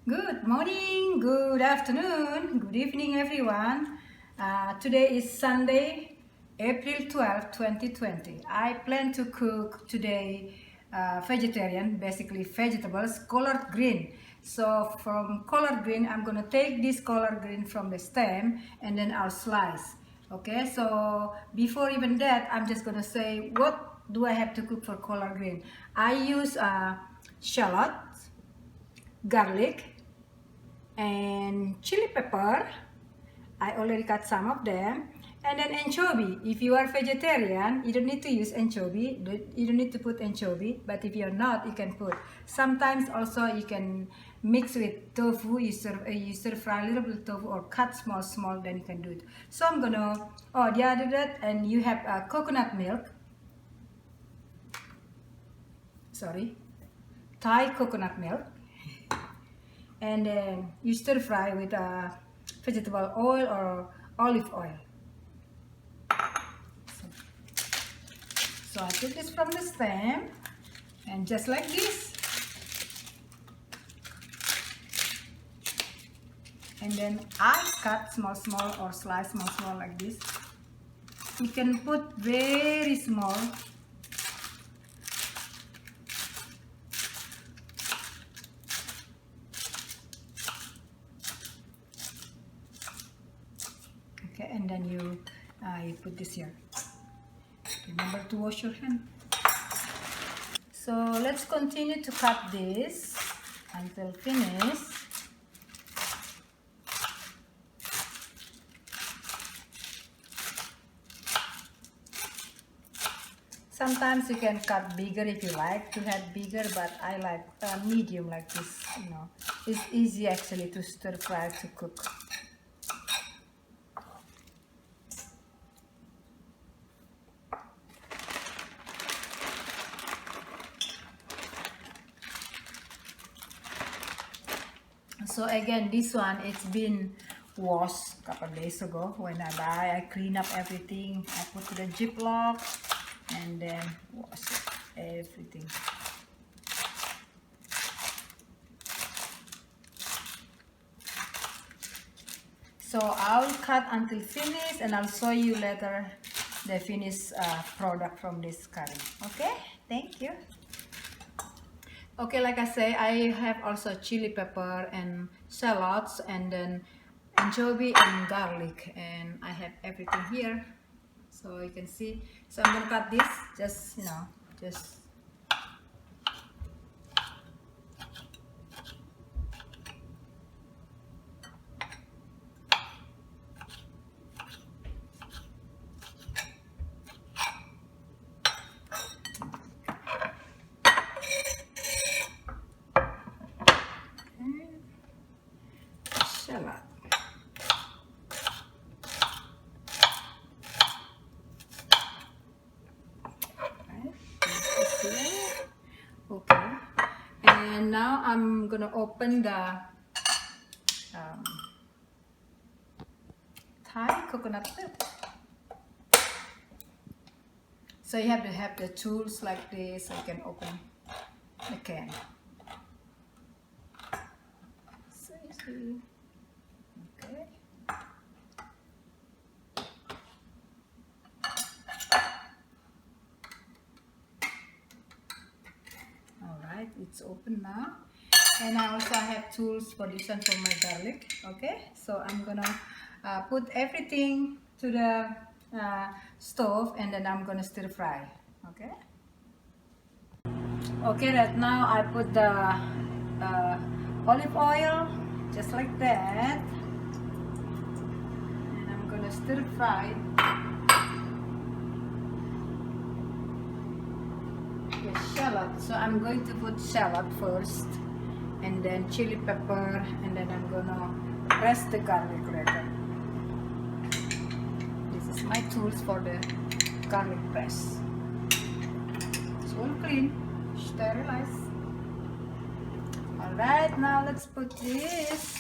Good morning, good afternoon, good evening everyone. Today is Sunday, April 12, 2020. I plan to cook today vegetarian, basically vegetables, collard green. So from collard green, I'm gonna take this collard green from the stem and then I'll slice. Okay, so before even that, I'm just gonna say what do I have to cook for collard green. I use shallot, garlic, and chili pepper. I already cut some of them. And then anchovy. If you are vegetarian, you don't need to use anchovy. You don't need to put anchovy. But if you're not, you can put. Sometimes also you can mix with tofu. You stir fry a little bit of tofu or cut small, then you can do it. So I'm gonna, the other that, and you have coconut milk. Sorry, Thai coconut milk. And then you stir fry with vegetable oil or olive oil. So I took this from the stem and just like this, and then I cut small or slice small like this. You can put very small. Okay, and then you put this here. Remember to wash your hand. So let's continue to cut this until finished. Sometimes you can cut bigger if you like to have bigger, but I like medium like this. It's easy actually to stir fry to cook. So again, this one, it's been washed a couple days ago. When I buy, I clean up everything. I put to the Ziploc and then wash everything. So I'll cut until finished and I'll show you later the finished product from this curry. Okay, thank you. Okay, like I say, I have also chili pepper and shallots and then anchovy and garlic, and I have everything here, so you can see. So I'm gonna cut this, just shallot. Okay, and now I'm gonna open the Thai coconut milk. So you have to have the tools like this so you can open the can. So you see. Okay. Alright, it's open now. And I also have tools for this one for my garlic. Okay, so I'm gonna put everything to the stove and then I'm gonna stir fry. Okay. Okay, right now I put the olive oil just like that, and I'm gonna stir fry the shallot. So I'm going to put shallot first and then chili pepper, and then I'm gonna press the garlic later. This is my tools for the garlic press. It's all clean, sterilized. Alright, now let's put this.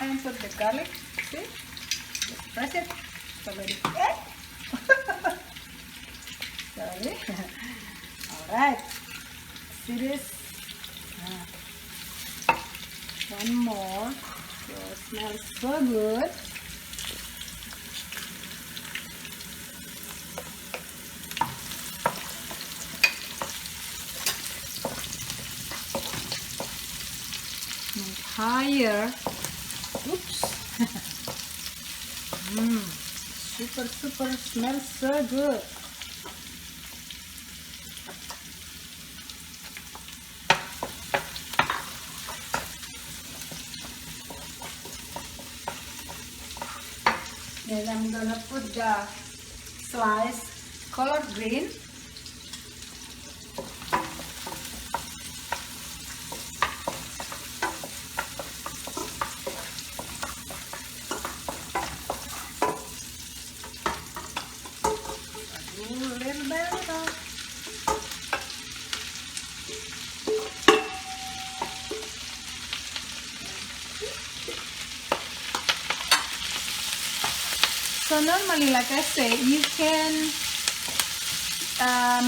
And put the garlic, see? Just press it. already. Sorry. All right. See this? One more. So it smells so good. Make higher. Oops. Super smells so good. Then I'm gonna put the sliced collard green. A little bit. So normally, like I say, you can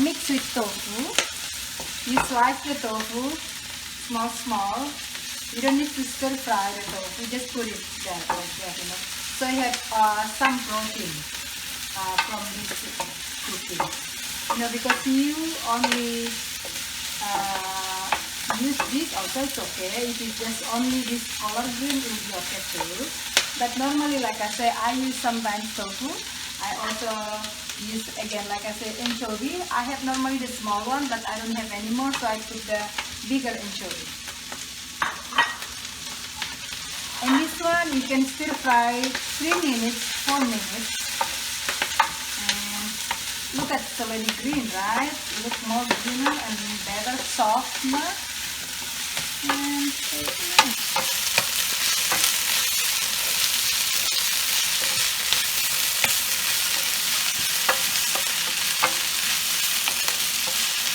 mix with tofu. You slice the tofu small. You don't need to stir fry the tofu. Just put it there like that, you know. So you have some protein from this cooking. You know, because you only use this also it's okay. If it's just only this collard green, it will be okay too. But normally, like I say, I use sometimes tofu. I also use, again, like I say, anchovy. I have normally the small one, but I don't have anymore, so I put the bigger anchovy. And this one, you can stir fry 3 minutes, 4 minutes. And look at it's already green, right? It looks more greener and better, softer. And so nice.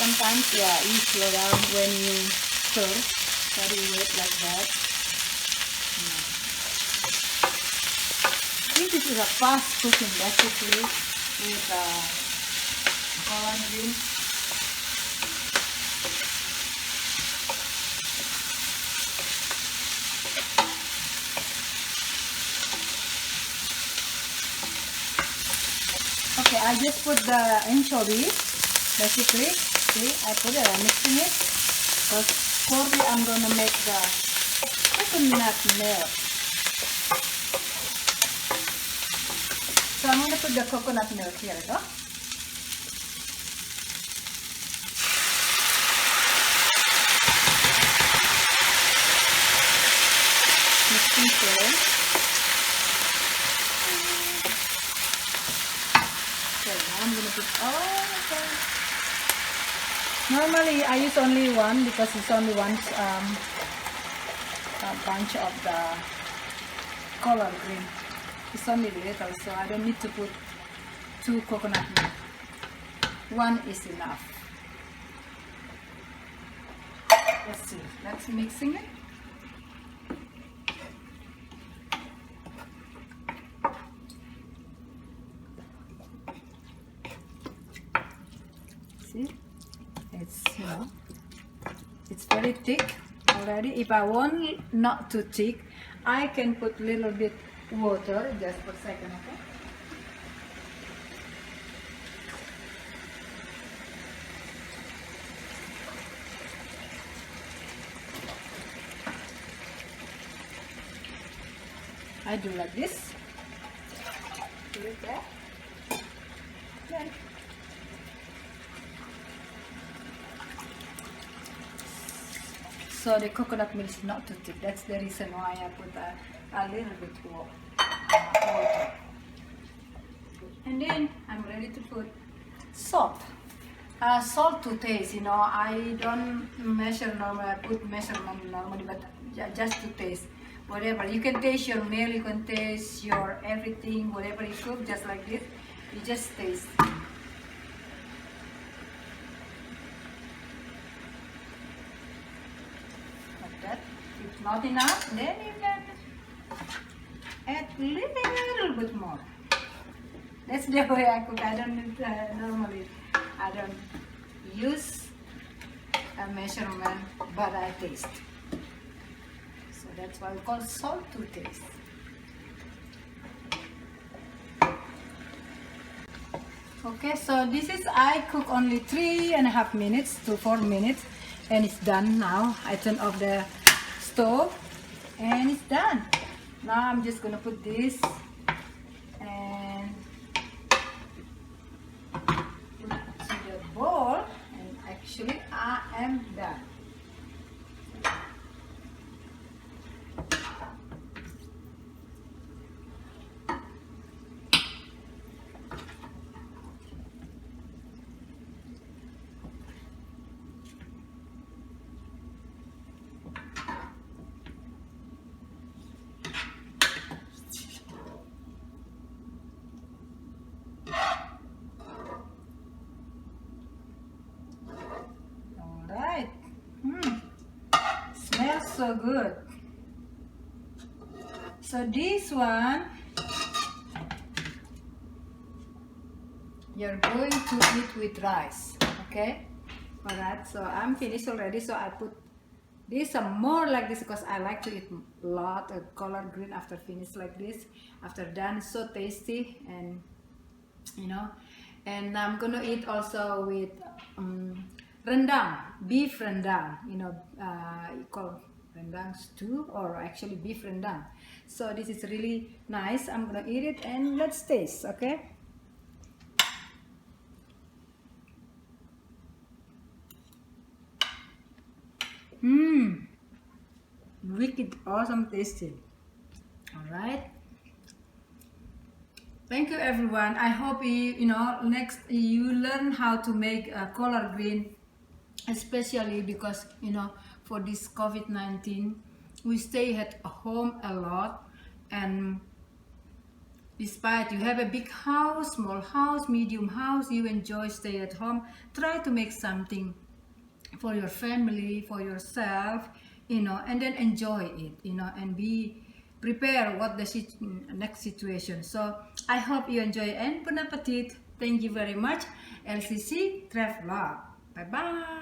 Sometimes, yeah, you slow down when you stir, so you wait like that. I think this is a fast cooking basically with collard green. Okay, I just put the anchovy basically. See, I put it, I'm mixing it. Because shortly I'm going to make the coconut milk. So I'm going to put the coconut milk here, go. Mixing slow. Okay, now I'm going to put all of them. Normally I use only one because it's only one bunch of the collard green. It's only little, so I don't need to put 2 coconut milk. 1 is enough. Let's see. Let's mixing it. See? It's, you know, it's very thick already. If I want not too thick, I can put little bit water. Just for a second, okay? I do like this. Do it there. Then so the coconut milk is not too thick. That's the reason why I put a little bit water. And then I'm ready to put salt. Salt to taste. You know, I don't measure normally. I put measurement normally, but just to taste. Whatever. You can taste your meal. You can taste your everything. Whatever you cook, just like this. You just taste. If not enough, then you can add a little bit more. That's the way I cook. I don't normally, I don't use a measurement, but I taste. So that's why we call salt to taste. Okay, so this is, I cook only 3.5 minutes to 4 minutes, and it's done now. I turn off the stove and it's done. Now I'm just gonna put this and put it to the bowl, and actually I am done. Alright. Smells so good. So this one you're going to eat with rice. Okay? Alright, so I'm finished already, so I put this some more like this because I like to eat a lot of collard green after finish like this. After done, it's so tasty, and you know, and I'm gonna eat also with rendang, beef rendang, you know, you call rendang stew, or actually beef rendang. So this is really nice. I'm gonna eat it and let's taste. Okay. Wicked awesome tasty. Alright. Thank you everyone. I hope you know next you learn how to make collard green, especially because you know for this COVID-19 we stay at home a lot, and despite you have a big house, small house, medium house, you enjoy stay at home, try to make something for your family, for yourself, you know, and then enjoy it, you know, and be prepare what the next situation. So I hope you enjoy, and bon appetit. Thank you very much. LCC Travel Vlog. Bye bye.